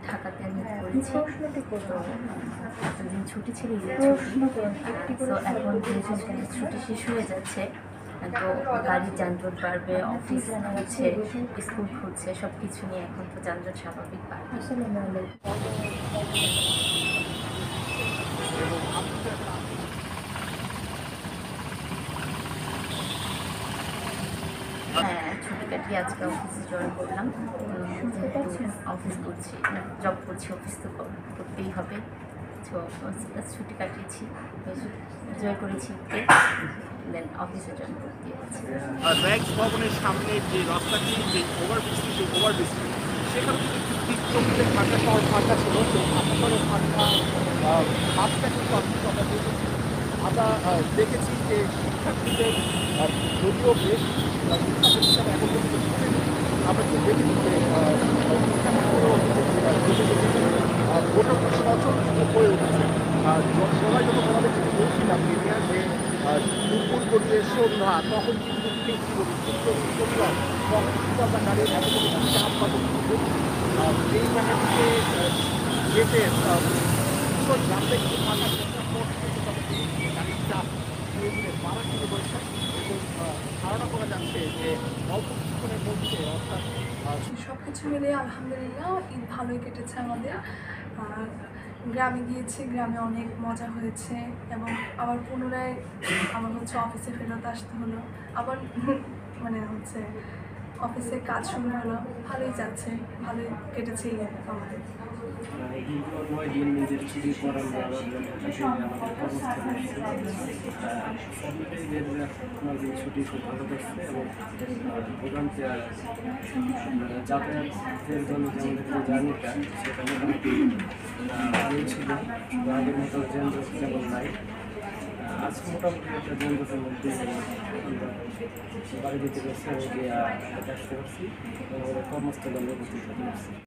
ঢাকাতে আমি করেছি। তো এতদিন ছুটি ছিল, ঈদের ছুটি। তো এখন যেহেতু ছুটি শেষ হয়ে যাচ্ছে, তো গাড়ির যানজট বাড়বে, অফিস হচ্ছে, স্কুল খুলছে, সব কিছু নিয়ে এখন তো যানজট স্বাভাবিক বাড়বে। হ্যাঁ, ছুটি কাটিয়ে আজকে অফিসে জয়েন করলাম। যেহেতু অফিস করছি, জব করছি, অফিস তো করতেই হবে। তো ছুটি কাটিয়েছি, বেশ এনজয় করেছি, দেন অফিসে জয়েন করতে হচ্ছে। র্যাক্স ভবনের সামনে যে রাস্তাটি, যে ওভারব্রিজটি সেখানে কিন্তু একটু ফাঁকা শহর ফাঁকা ছিল, সেই ফাঁকা শহরের ফাঁকা মাছটা কিন্তু আমরা দেখেছি। আমরা দেখেছি যে শিক্ষার্থীদের যদিও বেশ শিক্ষা প্রতিষ্ঠান এখন পর্যন্ত ছুটেনি, আমরা কিন্তু দেখেছি যে মোটামুটি সচল হয়ে উঠেছে। সবাই যখন আমাদের কাছে বলছিলাম যে দুপুর গড়িয়ে সন্ধ্যা, তখন কিন্তু তখন কিন্তু আমরা গাড়ির এতটুকু চাপ পাবো কিন্তু এই জায়গা থেকে যেতে জানতে কিন্তু ফাঁকা গাড়ির চাপ ধীরে ধীরে বাড়া শুরু করেছে এবং ধারণা করা যাচ্ছে যে অল্প কিছুক্ষণের মধ্যে অর্থাৎ সব কিছু মিলিয়ে আলহামদুলিল্লাহ ঈদ ভালোই কেটেছে আমাদের। গ্রামে গিয়েছি, গ্রামে অনেক মজা হয়েছে এবং আবার পুনরায় আমার অফিসে ফেরত আসতে হলো, আবার অফিসে কাজ শুরু হলো। ভালোই যাচ্ছে, ভালোই কেটেছে ঈদ আমাদের। নিজের ছুটি করার আমাদের কর্মস্থলে ছুটি খুব ভালো করছে এবং ভোগান্তি যাতায়াতের জন্য যে আমাদের যে জার্নিটা সেটা মোটামুটি ভালোই ছিল। আগের মতো যানজট যেমন নাই, আজকে মোটামুটি একটা যানজটের মধ্যে আমরা বাড়ি যেতে পারছি এবং গিয়ে আসতে পারছি এবং আমাদের কর্মস্থলে আমরা উপস্থিত হতে পারছি।